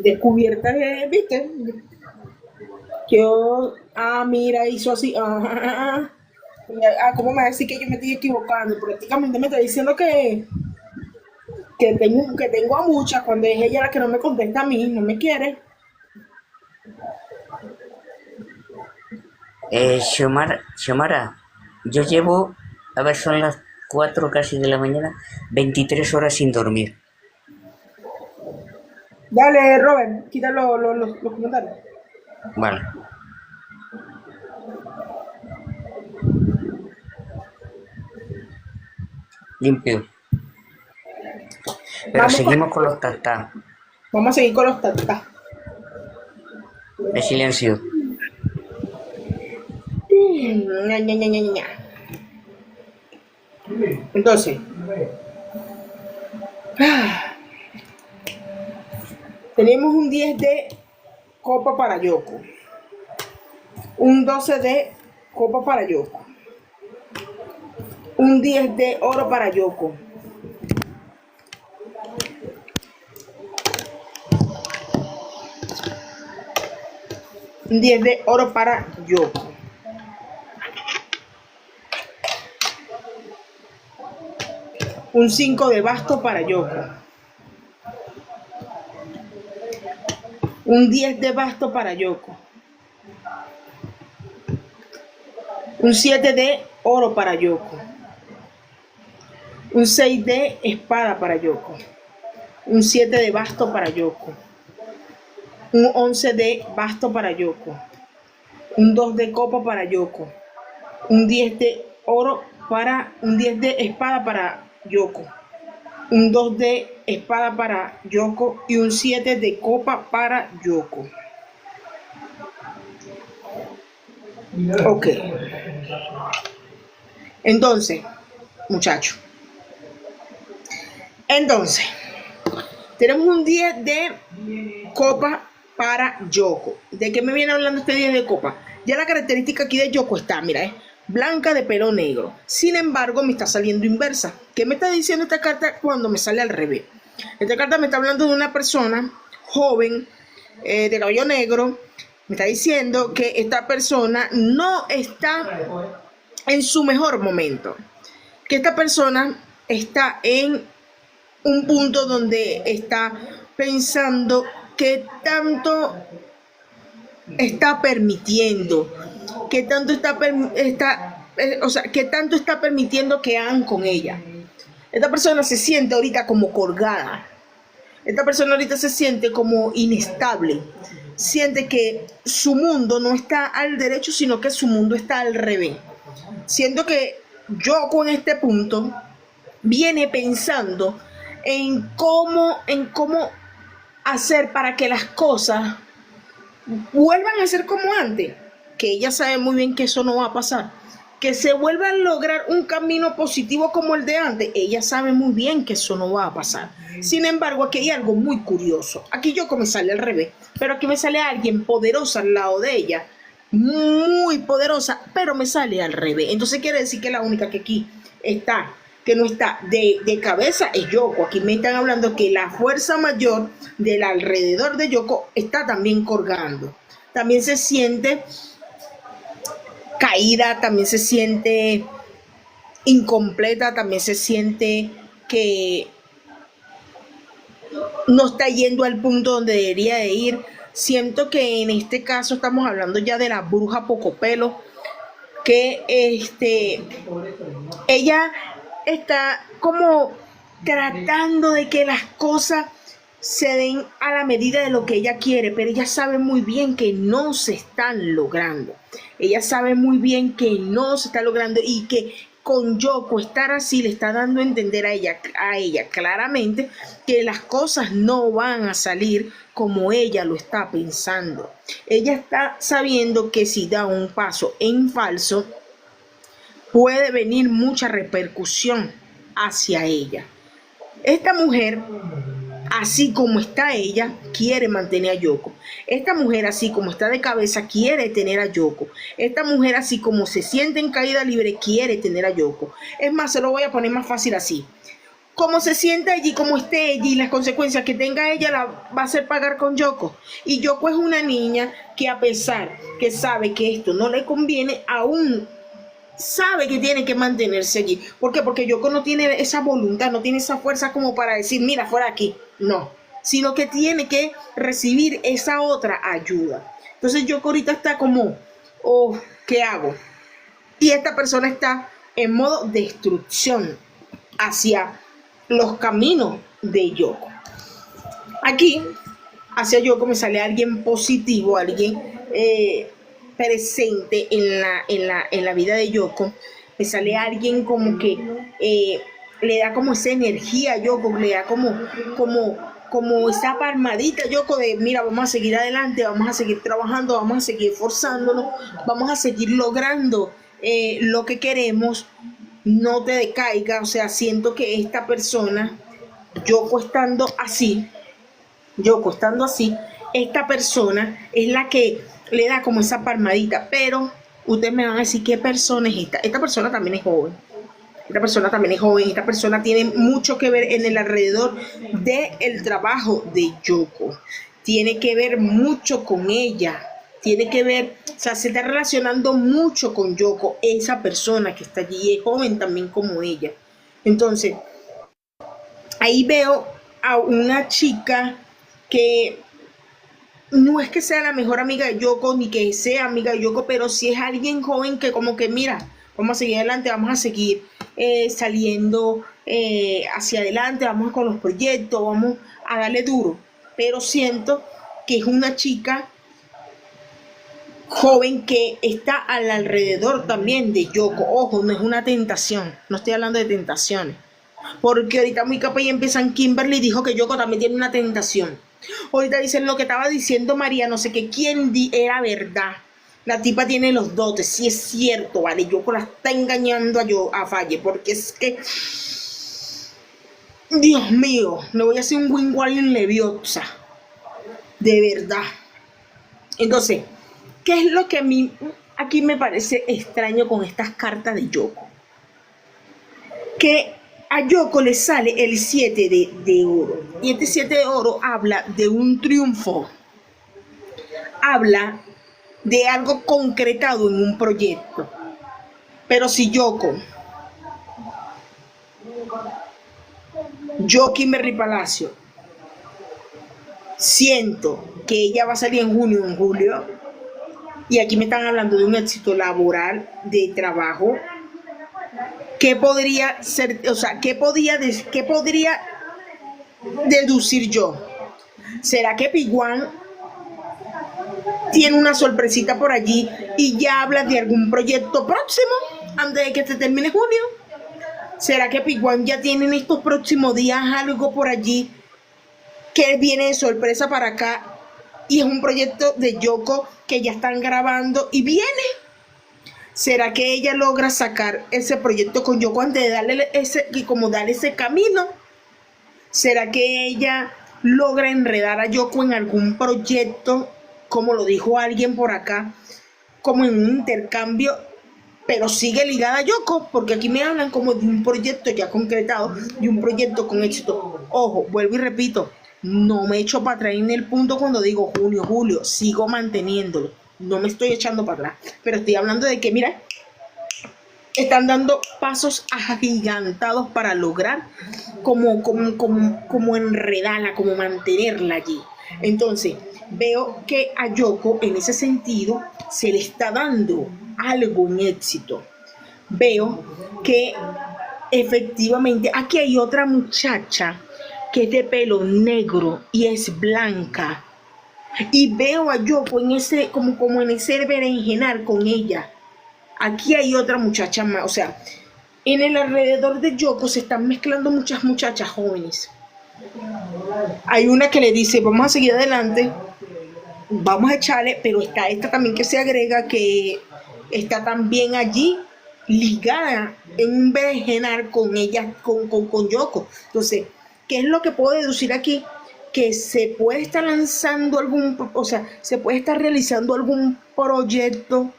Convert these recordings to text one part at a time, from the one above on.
descubierta, ¿viste? Que yo, mira, hizo así, ¿cómo me va a decir que yo me estoy equivocando? Prácticamente me está diciendo que tengo a muchas cuando es ella la que no me contesta a mí, no me quiere. Xiomara, yo llevo, a ver, son las 4 casi de la mañana, 23 horas sin dormir. Dale, Robert, quita los comentarios. Vale, limpio. Pero Vamos, seguimos con los tatá vamos a seguir con los tatas. de silencio. Ña, ña, ña, ña, ña. Entonces, tenemos un 10 de copa para Yoko, un 12 de copa para Yoko, un 10 de oro para Yoko, un 10 de oro para Yoko, un 5 de basto para Yoko, un 10 de basto para Yoko, un 7 de oro para Yoko, un 6 de espada para Yoko, un 7 de basto para Yoko, un 11 de basto para Yoko, un 2 de copa para Yoko, un 10 de oro para, un 10 de espada para Yoko, un 2 de espada para Yoko y un 7 de copa para Yoko. Ok. Entonces, muchachos. Entonces, tenemos un 10 de copa para Yoko. ¿De qué me viene hablando este 10 de copa? Ya la característica aquí de Yoko está, mira, blanca de pelo negro. Sin embargo, me está saliendo inversa. ¿Qué me está diciendo esta carta cuando me sale al revés? Esta carta me está hablando de una persona joven, de cabello negro. Me está diciendo que esta persona no está en su mejor momento. Que esta persona está en un punto donde está pensando qué tanto está permitiendo, qué tanto qué tanto está permitiendo que hagan con ella. Esta persona se siente ahorita como colgada. Esta persona ahorita se siente como inestable. Siente que su mundo no está al derecho, sino que su mundo está al revés. Siento que Yoko en este punto viene pensando en cómo hacer para que las cosas vuelvan a ser como antes, que ella sabe muy bien que eso no va a pasar, que se vuelva a lograr un camino positivo como el de antes, ella sabe muy bien que eso no va a pasar. Sin embargo, aquí hay algo muy curioso. Aquí Yoko me sale al revés, pero aquí me sale alguien poderosa al lado de ella, muy poderosa, pero me sale al revés. Entonces quiere decir que la única que aquí está, que no está de cabeza, es Yoko. Aquí me están hablando que la fuerza mayor del alrededor de Yoko está también colgando. También se siente caída, también se siente incompleta, también se siente que no está yendo al punto donde debería de ir. Siento que en este caso estamos hablando ya de la bruja Pocopelo, que ella está como tratando de que las cosas se den a la medida de lo que ella quiere, pero ella sabe muy bien que no se están logrando. Ella sabe muy bien que no se está logrando y que con Yoko estar así le está dando a entender a ella claramente que las cosas no van a salir como ella lo está pensando. Ella está sabiendo que si da un paso en falso, puede venir mucha repercusión hacia ella. Esta mujer, así como está ella, quiere mantener a Yoko. Esta mujer, así como está de cabeza, quiere tener a Yoko. Esta mujer, así como se siente en caída libre, quiere tener a Yoko. Es más, se lo voy a poner más fácil así. Cómo se sienta allí, cómo esté allí, y las consecuencias que tenga ella la va a hacer pagar con Yoko. Y Yoko es una niña que, a pesar que sabe que esto no le conviene, aún sabe que tiene que mantenerse allí. ¿Por qué? Porque Yoko no tiene esa voluntad, no tiene esa fuerza como para decir, mira, fuera aquí. No, sino que tiene que recibir esa otra ayuda. Entonces Yoko ahorita está como, oh, ¿qué hago? Y esta persona está en modo destrucción hacia los caminos de Yoko. Aquí, hacia Yoko me sale alguien positivo, alguien presente en la vida de Yoko. Me sale alguien como que le da como esa energía a Yoko, le da como esa palmadita Yoko de, mira, vamos a seguir adelante, vamos a seguir trabajando, vamos a seguir esforzándonos, vamos a seguir logrando lo que queremos. No te decaiga, o sea, siento que esta persona, Yoko estando así, esta persona es la que le da como esa palmadita. Pero ustedes me van a decir, ¿qué persona es esta? Esta persona también es joven. Esta persona tiene mucho que ver en el alrededor del trabajo de Yoko. Tiene que ver mucho con ella. Tiene que ver, o sea, se está relacionando mucho con Yoko, esa persona que está allí, es joven también como ella. Entonces, ahí veo a una chica que no es que sea la mejor amiga de Yoko, ni que sea amiga de Yoko, pero sí es alguien joven que como que, mira, vamos a seguir adelante, vamos a seguir saliendo hacia adelante, vamos con los proyectos, vamos a darle duro. Pero siento que es una chica joven que está al alrededor también de Yoko. Ojo, no es una tentación, no estoy hablando de tentaciones, porque ahorita muy capaz y empiezan. Kimberly dijo que Yoko también tiene una tentación. Ahorita dicen lo que estaba diciendo María, no sé qué, quién era verdad. La tipa tiene los dotes, sí es cierto, vale. Yoko la está engañando a Faye, porque es que, Dios mío, le voy a hacer un Wingardium Leviosa, de verdad. Entonces, ¿qué es lo que a mí aquí me parece extraño con estas cartas de Yoko? Que a Yoko le sale el 7 de oro. Y este 7 de oro habla de un triunfo. Habla de algo concretado en un proyecto. Pero si Yoko, Kimberly Palacio, siento que ella va a salir en junio o en julio, y aquí me están hablando de un éxito laboral, de trabajo, ¿qué podría ser? O sea, ¿qué podría deducir yo? ¿Será que Piguan tiene una sorpresita por allí y ya habla de algún proyecto próximo antes de que se termine junio? ¿Será que Piguan ya tiene en estos próximos días algo por allí que viene de sorpresa para acá y es un proyecto de Yoko que ya están grabando y viene? ¿Será que ella logra sacar ese proyecto con Yoko antes de darle ese camino? ¿Será que ella logra enredar a Yoko en algún proyecto, como lo dijo alguien por acá, como en un intercambio, pero sigue ligada a Yoko? Porque aquí me hablan como de un proyecto ya concretado, de un proyecto con éxito. Ojo, vuelvo y repito, no me echo para atrás en el punto cuando digo junio, julio, sigo manteniéndolo. No me estoy echando para atrás, pero estoy hablando de que, mira, están dando pasos agigantados para lograr como enredarla, como mantenerla allí. Entonces, veo que a Yoko, en ese sentido, se le está dando algo en éxito. Veo que efectivamente aquí hay otra muchacha que es de pelo negro y es blanca. Y veo a Yoko en ese, como en ese berenjenal con ella. Aquí hay otra muchacha más. O sea, en el alrededor de Yoko se están mezclando muchas muchachas jóvenes. Hay una que le dice, vamos a seguir adelante, vamos a echarle, pero está esta también que se agrega, que está también allí ligada en un berenjenal con ella, con Yoko. Entonces, ¿qué es lo que puedo deducir aquí? Que se puede estar lanzando se puede estar realizando algún proyecto,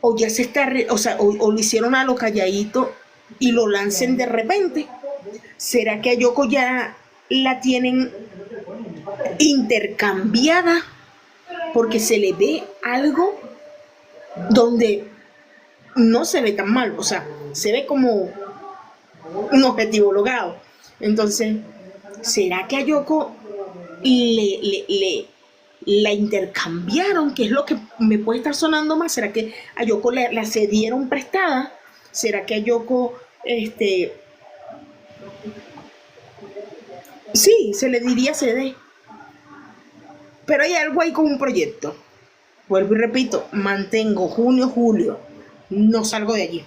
o ya se está, o lo hicieron a lo calladito y lo lancen de repente. ¿Será que a Yoko ya la tienen intercambiada porque se le ve algo donde no se ve tan mal? O sea, se ve como un objetivo logrado. Entonces, ¿será que a Yoko la intercambiaron? ¿Qué es lo que me puede estar sonando más? ¿Será que a Yoko la cedieron prestada? ¿Será que a Yoko, sí, se le diría CD? Pero hay algo ahí con un proyecto. Vuelvo y repito, mantengo junio, julio, no salgo de allí.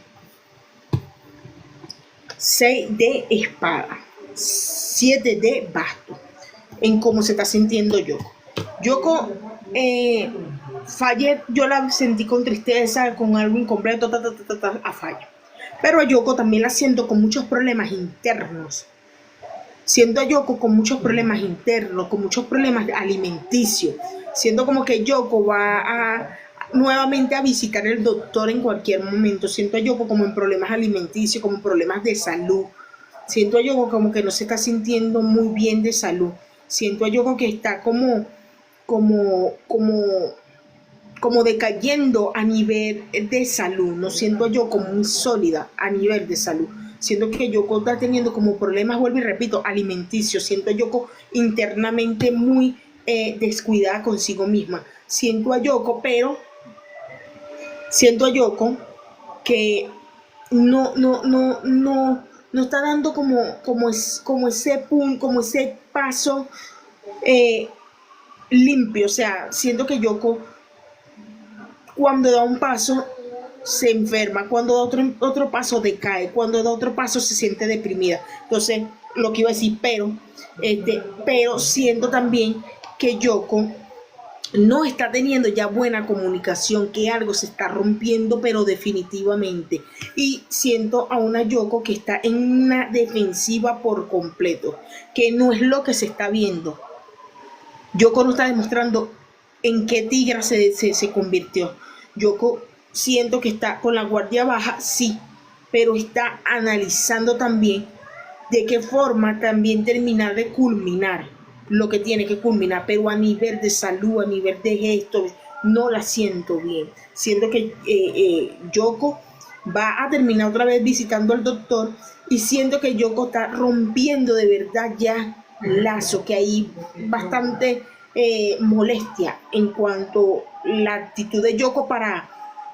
6 de espada, 7 de basto, en cómo se está sintiendo Yoko. Yoko, fallé, yo la sentí con tristeza, con algo incompleto, a fallo. Pero a Yoko también la siento con muchos problemas internos. Siento a Yoko con muchos problemas internos, con muchos problemas alimenticios. Siento como que Yoko va nuevamente a visitar el doctor en cualquier momento. Siento a Yoko como en problemas alimenticios, como en problemas de salud. Siento a Yoko como que no se está sintiendo muy bien de salud. Siento a Yoko que está como decayendo a nivel de salud. No siento a Yoko muy sólida a nivel de salud. Siento que Yoko está teniendo como problemas, vuelvo y repito, alimenticios. Siento a Yoko internamente muy descuidada consigo misma. Siento a Yoko que no está dando como ese punto, como ese paso limpio. O sea, siento que Yoko cuando da un paso se enferma, cuando da otro paso decae, cuando da otro paso se siente deprimida. Entonces, lo que iba a decir, pero siento también que Yoko no está teniendo ya buena comunicación, que algo se está rompiendo, pero definitivamente. Y siento a una Yoko que está en una defensiva por completo, que no es lo que se está viendo. Yoko no está demostrando en qué tigra se convirtió. Yoko siento que está con la guardia baja, sí, pero está analizando también de qué forma también terminar de culminar lo que tiene que culminar, pero a nivel de salud, a nivel de gestos, no la siento bien. Siento que Yoko va a terminar otra vez visitando al doctor y siento que Yoko está rompiendo de verdad ya lazo, que hay bastante molestia en cuanto a la actitud de Yoko para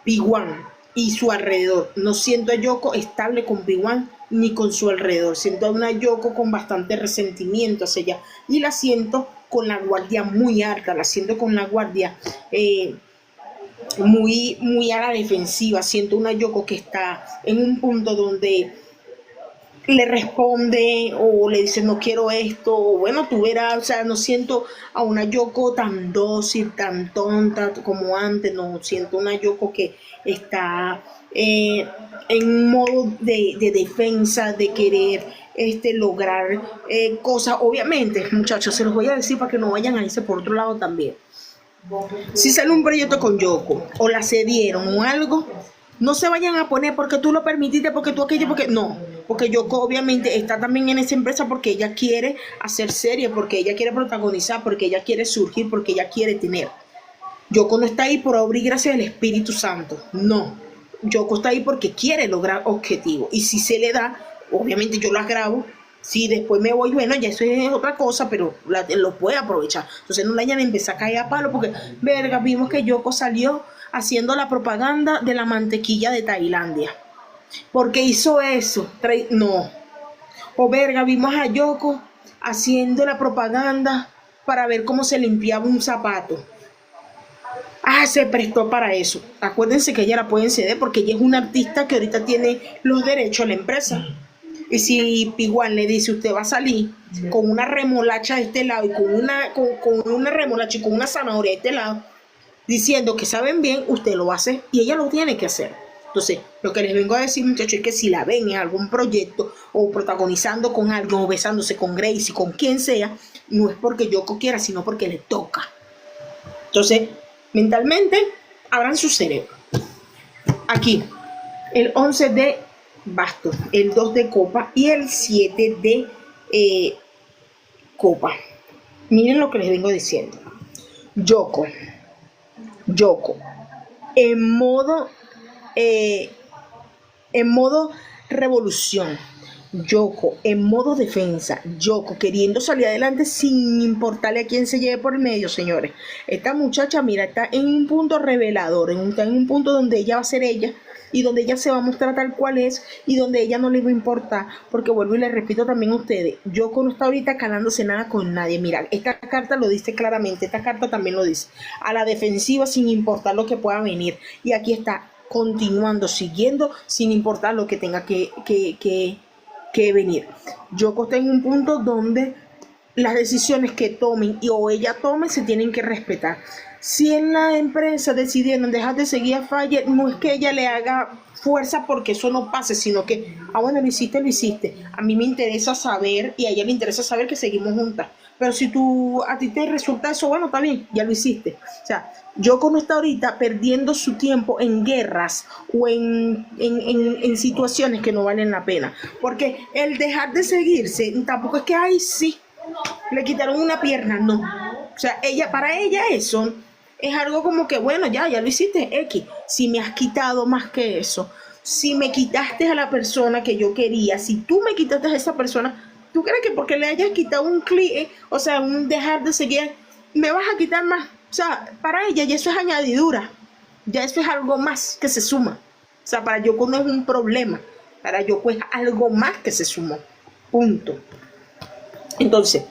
P1 y su alrededor. No siento a Yoko estable con P1 ni con su alrededor. Siento a una Yoko con bastante resentimiento hacia ella y la siento con la guardia muy alta, la siento con la guardia muy a la defensiva. Siento una Yoko que está en un punto donde le responde o le dice no quiero esto, o bueno, tú verás. O sea, no siento a una Yoko tan dócil, tan tonta como antes. No siento una Yoko que está en un modo de defensa, de querer lograr cosas. Obviamente, muchachos, se los voy a decir para que no vayan a irse por otro lado también. Si sale un proyecto con Yoko o la cedieron o algo, no se vayan a poner porque tú lo permitiste, porque tú aquello, porque no. Porque Yoko obviamente está también en esa empresa porque ella quiere hacer serie, porque ella quiere protagonizar, porque ella quiere surgir, porque ella quiere tener. Yoko no está ahí por obra y gracia del Espíritu Santo, no. Yoko está ahí porque quiere lograr objetivos. Y si se le da, obviamente yo las grabo. Si después me voy, bueno, ya eso es otra cosa, pero lo puede aprovechar. Entonces no le hayan empezado a caer a palo porque, verga, vimos que Yoko salió haciendo la propaganda de la mantequilla de Tailandia. Porque hizo eso. No. O verga, vimos a Yoko haciendo la propaganda para ver cómo se limpiaba un zapato. Se prestó para eso. Acuérdense que ella la pueden ceder porque ella es una artista que ahorita tiene los derechos a la empresa. Y si P1 le dice usted va a salir con una remolacha de este lado y con una remolacha y con una zanahoria de este lado, diciendo que saben bien, usted lo va a hacer y ella lo tiene que hacer. Entonces, lo que les vengo a decir, muchachos, es que si la ven en algún proyecto o protagonizando con alguien o besándose con Grace y con quien sea, no es porque Yoko quiera, sino porque le toca. Entonces, mentalmente, abran su cerebro. Aquí, el 11 de bastos, el 2 de copa y el 7 de copa. Miren lo que les vengo diciendo. Yoko, Yoko, en modo, eh, en modo revolución. Yoko en modo defensa, Yoko queriendo salir adelante sin importarle a quién se lleve por el medio, señores. Esta muchacha, mira, está en un punto revelador, está en un punto donde ella va a ser ella y donde ella se va a mostrar tal cual es y donde ella no le va a importar, porque vuelvo y les repito también a ustedes, Yoko no está ahorita calándose nada con nadie. Mira, esta carta lo dice claramente, esta carta también lo dice, a la defensiva sin importar lo que pueda venir, y aquí está continuando, siguiendo sin importar lo que tenga que venir. Yoko está en un punto donde las decisiones que tomen o ella tome se tienen que respetar. Si en la empresa decidieron dejar de seguir a Faye, no es que ella le haga fuerza porque eso no pase, sino que, bueno, lo hiciste, lo hiciste. A mí me interesa saber y a ella le interesa saber que seguimos juntas. Pero si a ti te resulta eso, bueno, está bien, ya lo hiciste. O sea, Yoko no está ahorita perdiendo su tiempo en guerras o en situaciones que no valen la pena. Porque el dejar de seguirse tampoco es que, ay, sí, le quitaron una pierna, no. O sea, para ella eso es algo como que, bueno, ya lo hiciste, X. Si me has quitado más que eso, si me quitaste a la persona que yo quería, si tú me quitaste a esa persona, ¿tú crees que porque le hayas quitado un clic, o sea, un dejar de seguir, me vas a quitar más? O sea, para ella ya eso es añadidura, ya eso es algo más que se suma. O sea, para Yoko no es un problema, para Yoko es algo más que se sumó, punto. Entonces,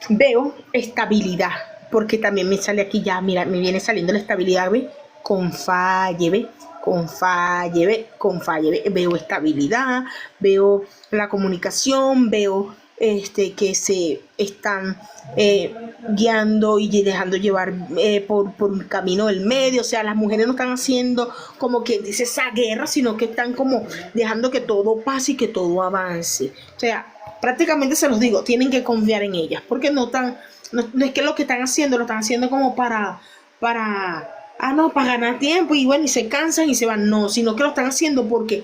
veo estabilidad, porque también me sale aquí ya, mira, me viene saliendo la estabilidad, ¿ve? Con Faye, ¿ve? Con Faye, ¿ve? Con Faye, ¿ve? Veo estabilidad, veo la comunicación, veo que se están guiando y dejando llevar por un camino del medio. O sea, las mujeres no están haciendo como quien dice esa guerra, sino que están como dejando que todo pase y que todo avance. O sea, prácticamente se los digo, tienen que confiar en ellas, porque no es que lo que están haciendo, lo están haciendo como para ganar tiempo y bueno, y se cansan y se van, no, sino que lo están haciendo porque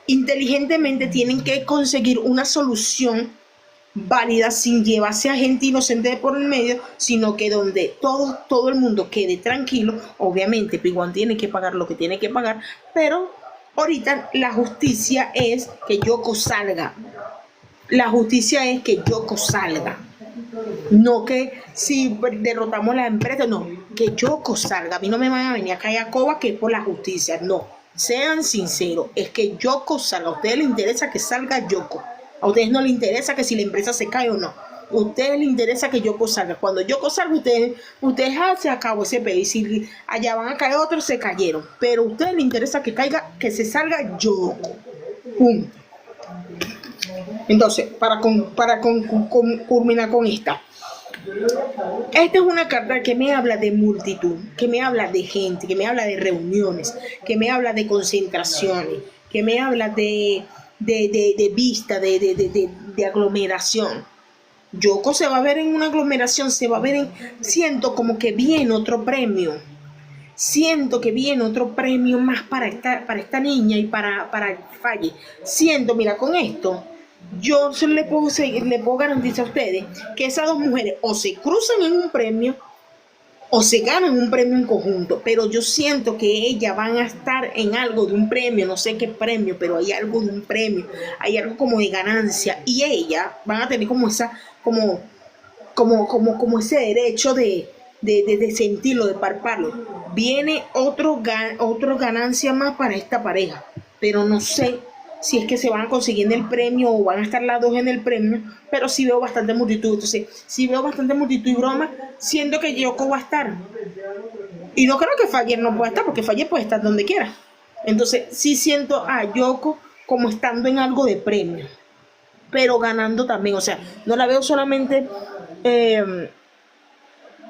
inteligentemente tienen que conseguir una solución válida sin llevarse a gente inocente por el medio, sino que donde todo el mundo quede tranquilo. Obviamente Piguan tiene que pagar lo que tiene que pagar, pero ahorita la justicia es que Yoko salga. La justicia es que Yoko salga. No que si derrotamos la empresa, no, que Yoko salga. A mí no me van a venir a caer a coba que es por la justicia, no. Sean sinceros, es que Yoko salga. A ustedes les interesa que salga Yoko. A ustedes no les interesa que si la empresa se cae o no. A ustedes les interesa que Yoko salga. Cuando Yoko salga, ustedes se acabó ese pedo. Y si allá van a caer otros, se cayeron. Pero a ustedes les interesa que se salga Yoko. Punto. Entonces, para culminar con esta. Esta es una carta que me habla de multitud, que me habla de gente, que me habla de reuniones, que me habla de concentraciones, que me habla de vista, de aglomeración. Yoko se va a ver en una aglomeración, se va a ver siento como que viene otro premio. Siento que viene otro premio más para esta niña y para Faye. Siento, mira, con esto, yo le puedo garantizar a ustedes que esas dos mujeres o se cruzan en un premio o se ganan un premio en conjunto, pero yo siento que ellas van a estar en algo de un premio, no sé qué premio, pero hay algo de un premio, hay algo como de ganancia, y ellas van a tener como ese derecho de sentirlo, de palparlo. Viene otro ganancia más para esta pareja, pero no sé si es que se van a conseguir en el premio o van a estar las dos en el premio, pero sí veo bastante multitud. Entonces, si veo bastante multitud y broma, siento que Yoko va a estar. Y no creo que Faye no pueda estar, porque Faye puede estar donde quiera. Entonces, sí siento a Yoko como estando en algo de premio, pero ganando también. O sea, no la veo solamente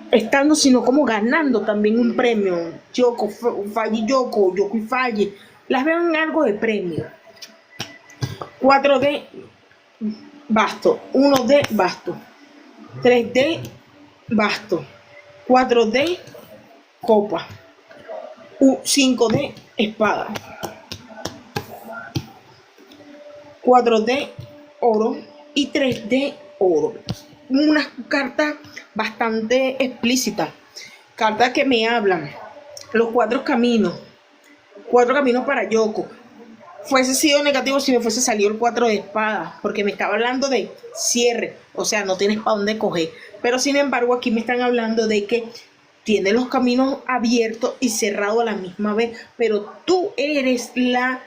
estando, sino como ganando también un premio. Yoko, Faye, Yoko y Faye. Las veo en algo de premio. 4D basto, 1D basto, 3D basto, 4D copa, 5D espada, 4 de oro y 3 de oro. Una carta bastante explícita, cartas que me hablan los 4 caminos para Yoko. Fuese sido negativo si me fuese salido el 4 de espadas, porque me estaba hablando de cierre, o sea, no tienes para dónde coger. Pero sin embargo aquí me están hablando de que tiene los caminos abiertos y cerrados a la misma vez, pero tú eres la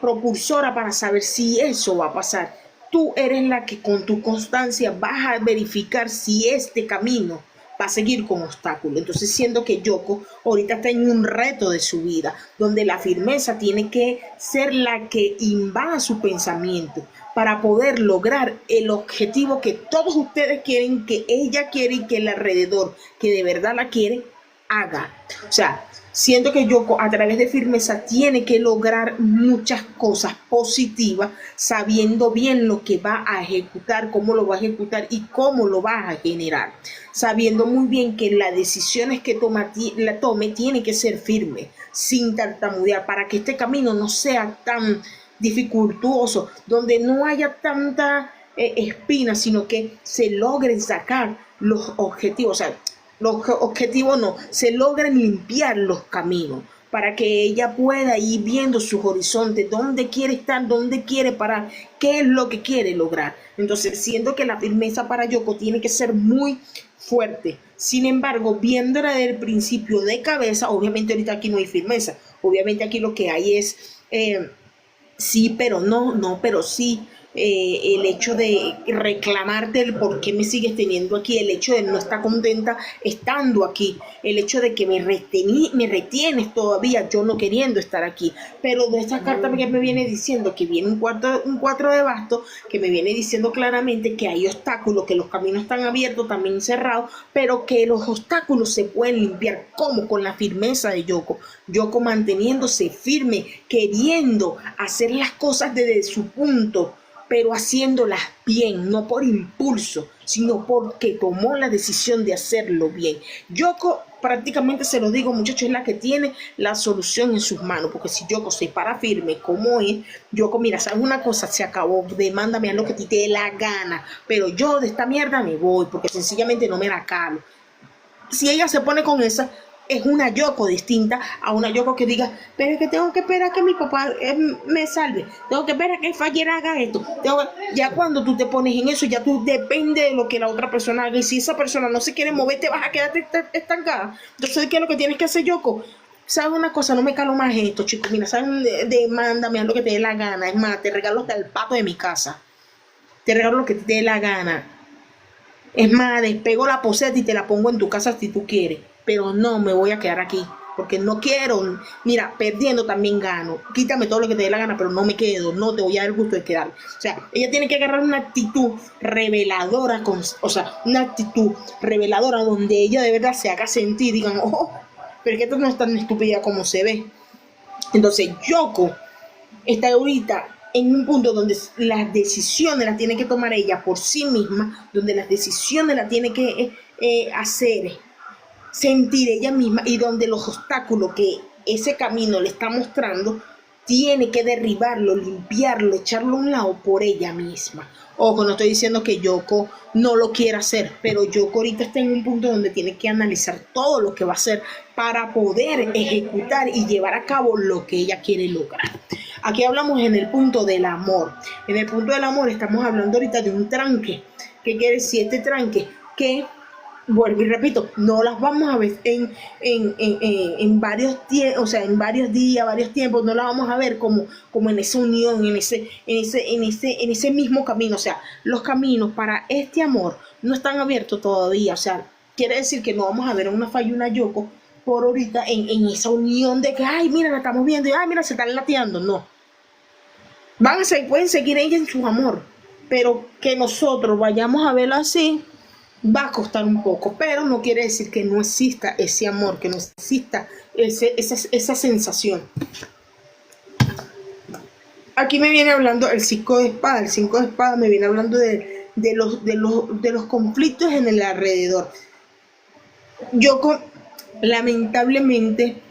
propulsora para saber si eso va a pasar. Tú eres la que con tu constancia vas a verificar si este camino va a seguir con obstáculos. Entonces, siendo que Yoko ahorita está en un reto de su vida, donde la firmeza tiene que ser la que invada su pensamiento para poder lograr el objetivo que todos ustedes quieren, que ella quiere y que el alrededor, que de verdad la quiere, haga. O sea, siento que Yoko a través de firmeza tiene que lograr muchas cosas positivas, sabiendo bien lo que va a ejecutar, cómo lo va a ejecutar y cómo lo va a generar, sabiendo muy bien que las decisiones que tome tiene que ser firme, sin tartamudear, para que este camino no sea tan dificultuoso, donde no haya tanta espina, sino que se logren sacar los objetivos, o sea, los objetivos no, se logren limpiar los caminos para que ella pueda ir viendo sus horizontes, dónde quiere estar, dónde quiere parar, qué es lo que quiere lograr. Entonces, siento que la firmeza para Yoko tiene que ser muy fuerte. Sin embargo, viéndola desde el principio de cabeza, obviamente ahorita aquí no hay firmeza, obviamente aquí lo que hay es sí, pero no, no, pero sí. El hecho de reclamarte el por qué me sigues teniendo aquí, el hecho de no estar contenta estando aquí, el hecho de que me retienes todavía yo no queriendo estar aquí. Pero de esta carta que me viene diciendo que viene un 4 de bastos, que me viene diciendo claramente que hay obstáculos, que los caminos están abiertos, también cerrados, pero que los obstáculos se pueden limpiar. ¿Cómo? Con la firmeza de Yoko. Yoko manteniéndose firme, queriendo hacer las cosas desde su punto, pero haciéndolas bien, no por impulso, sino porque tomó la decisión de hacerlo bien. Yoko, prácticamente se lo digo, muchachos, es la que tiene la solución en sus manos, porque si Yoko se para firme como es, Yoko, mira, ¿sabes una cosa? Se acabó, demándame a lo que te dé la gana, pero yo de esta mierda me voy, porque sencillamente no me la calo. Si ella se pone con esa, es una Yoko distinta a una Yoko que diga, pero es que tengo que esperar a que mi papá me salve, tengo que esperar a que Fallera haga esto. Ya cuando tú te pones en eso, ya tú depende de lo que la otra persona haga, y si esa persona no se quiere mover, te vas a quedar estancada. Entonces, ¿qué es lo que tienes que hacer, Yoko? ¿Sabes una cosa? No me calo más esto, chicos. Mira, ¿sabes? Demándame a lo que te dé la gana. Es más, te regalo hasta el pato de mi casa. Te regalo lo que te dé la gana. Es más, despego la poseta y te la pongo en tu casa si tú quieres. Pero no me voy a quedar aquí, porque no quiero. Mira, perdiendo también gano. Quítame todo lo que te dé la gana, pero no me quedo. No te voy a dar el gusto de quedar. O sea, ella tiene que agarrar una actitud reveladora, una actitud reveladora donde ella de verdad se haga sentir, digan, oh, pero es que esto no es tan estúpida como se ve. Entonces, Yoko está ahorita en un punto donde las decisiones las tiene que tomar ella por sí misma, donde las decisiones las tiene que hacer, sentir ella misma, y donde los obstáculos que ese camino le está mostrando tiene que derribarlo, limpiarlo, echarlo a un lado por ella misma. Ojo, no estoy diciendo que Yoko no lo quiera hacer, pero Yoko ahorita está en un punto donde tiene que analizar todo lo que va a hacer para poder ejecutar y llevar a cabo lo que ella quiere lograr. Aquí hablamos en el punto del amor. En el punto del amor estamos hablando ahorita de un tranque. ¿Qué quiere decir este tranque? Que, vuelvo y repito, no las vamos a ver en varios o sea, en varios días, varios tiempos, no las vamos a ver como en esa unión, en ese mismo camino. O sea, los caminos para este amor no están abiertos todavía. O sea, quiere decir que no vamos a ver una Falla y una Yoko por ahorita en esa unión de que, ay, mira, la estamos viendo, y ay, mira, se están lateando. No. Pueden seguir ella en su amor, pero que nosotros vayamos a verlo así, va a costar un poco, pero no quiere decir que no exista ese amor, que no exista esa sensación. Aquí me viene hablando el 5 de espada. El 5 de espada me viene hablando de los conflictos en el alrededor. Yoko, lamentablemente,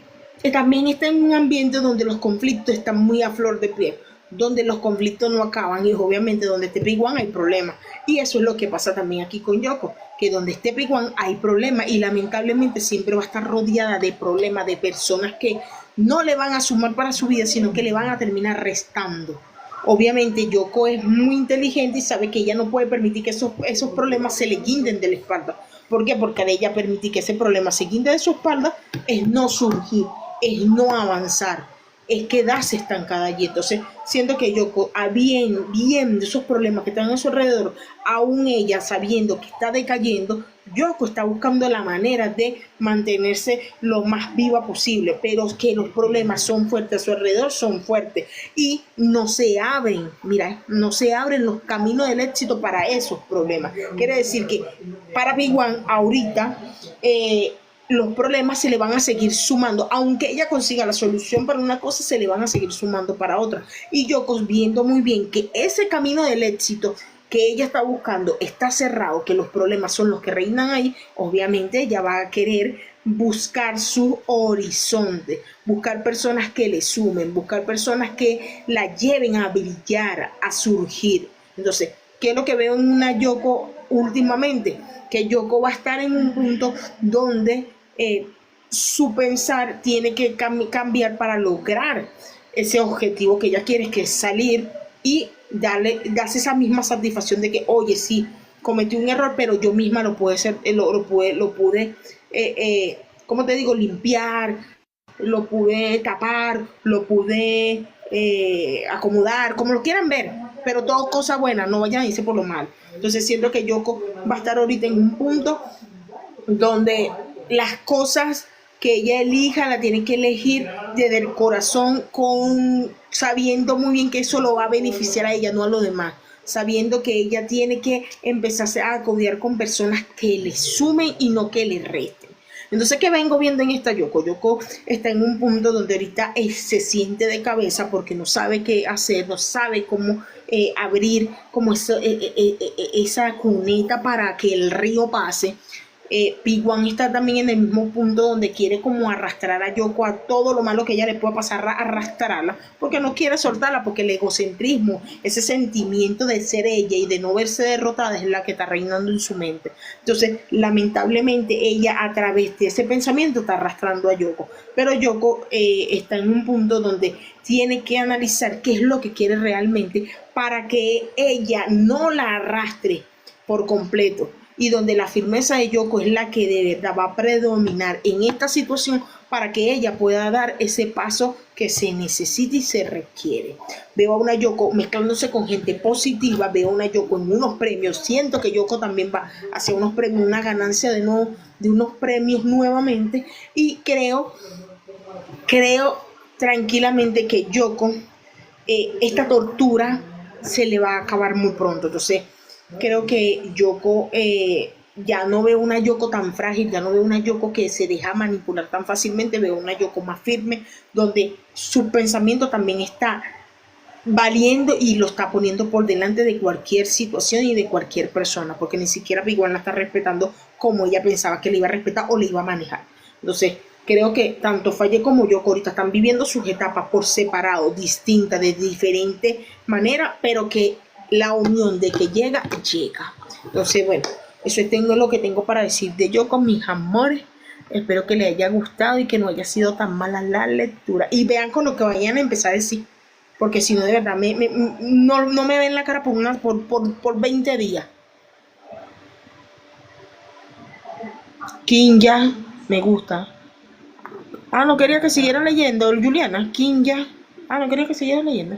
también está en un ambiente donde los conflictos están muy a flor de piel. donde los conflictos no acaban y obviamente donde esté P1 hay problemas. Y eso es lo que pasa también aquí con Yoko, que donde esté P1 hay problemas y lamentablemente siempre va a estar rodeada de problemas, de personas que no le van a sumar para su vida, sino que le van a terminar restando. Obviamente Yoko es muy inteligente y sabe que ella no puede permitir que esos problemas se le guinden de la espalda. ¿Por qué? Porque al ella permitir que ese problema se guinde de su espalda es no surgir, es no avanzar, es quedarse estancada allí. Entonces, siento que Yoko, viendo esos problemas que están a su alrededor, aún ella sabiendo que está decayendo, Yoko está buscando la manera de mantenerse lo más viva posible, pero que los problemas son fuertes a su alrededor, son fuertes y no se abren, mira, no se abren los caminos del éxito para esos problemas. Quiere decir que para P1 ahorita los problemas se le van a seguir sumando, aunque ella consiga la solución para una cosa, se le van a seguir sumando para otra. Y Yoko, viendo muy bien que ese camino del éxito que ella está buscando está cerrado, que los problemas son los que reinan ahí, obviamente ella va a querer buscar su horizonte, buscar personas que le sumen, buscar personas que la lleven a brillar, a surgir. Entonces, ¿qué es lo que veo en una Yoko últimamente? Que Yoko va a estar en un punto donde su pensar tiene que cambiar para lograr ese objetivo que ella quiere, que es salir y darse esa misma satisfacción de que, oye, sí, cometí un error, pero yo misma lo pude ¿cómo te digo? Limpiar, lo pude tapar, lo pude acomodar, como lo quieran ver, pero todo cosa buena, no vayan a irse por lo mal. Entonces siento que Yoko va a estar ahorita en un punto donde las cosas que ella elija la tiene que elegir desde el corazón, sabiendo muy bien que eso lo va a beneficiar a ella, no a los demás, sabiendo que ella tiene que empezarse a acodear con personas que le sumen y no que le resten. Entonces, ¿qué vengo viendo en esta Yoko? Yoko está en un punto donde ahorita se siente de cabeza porque no sabe qué hacer, no sabe cómo abrir como esa cuneta para que el río pase. P1 está también en el mismo punto donde quiere como arrastrar a Yoko a todo lo malo que ella le pueda pasar, a arrastrarla, porque no quiere soltarla, porque el egocentrismo, ese sentimiento de ser ella y de no verse derrotada es la que está reinando en su mente. Entonces, lamentablemente, ella a través de ese pensamiento está arrastrando a Yoko, pero Yoko está en un punto donde tiene que analizar qué es lo que quiere realmente para que ella no la arrastre por completo, y donde la firmeza de Yoko es la que de verdad va a predominar en esta situación para que ella pueda dar ese paso que se necesita y se requiere. Veo a una Yoko mezclándose con gente positiva, veo a una Yoko en unos premios, siento que Yoko también va hacia unos premios, una ganancia de unos premios nuevamente, y creo tranquilamente que Yoko, esta tortura se le va a acabar muy pronto. Entonces, creo que Yoko, ya no veo una Yoko tan frágil, ya no veo una Yoko que se deja manipular tan fácilmente, veo una Yoko más firme, donde su pensamiento también está valiendo y lo está poniendo por delante de cualquier situación y de cualquier persona, porque ni siquiera igual la está respetando como ella pensaba que le iba a respetar o le iba a manejar. Entonces, creo que tanto Faye como Yoko ahorita están viviendo sus etapas por separado, distintas, de diferente manera, pero que la unión de que llega. Entonces, bueno, eso es lo que tengo para decir de Yoko, mis amores. Espero que les haya gustado y que no haya sido tan mala la lectura. Y vean con lo que vayan a empezar a decir, porque si no, de verdad, no me ven la cara por 20 días. Kinja, me gusta. No quería que siguiera leyendo, Juliana. Kinja. No quería que siguiera leyendo.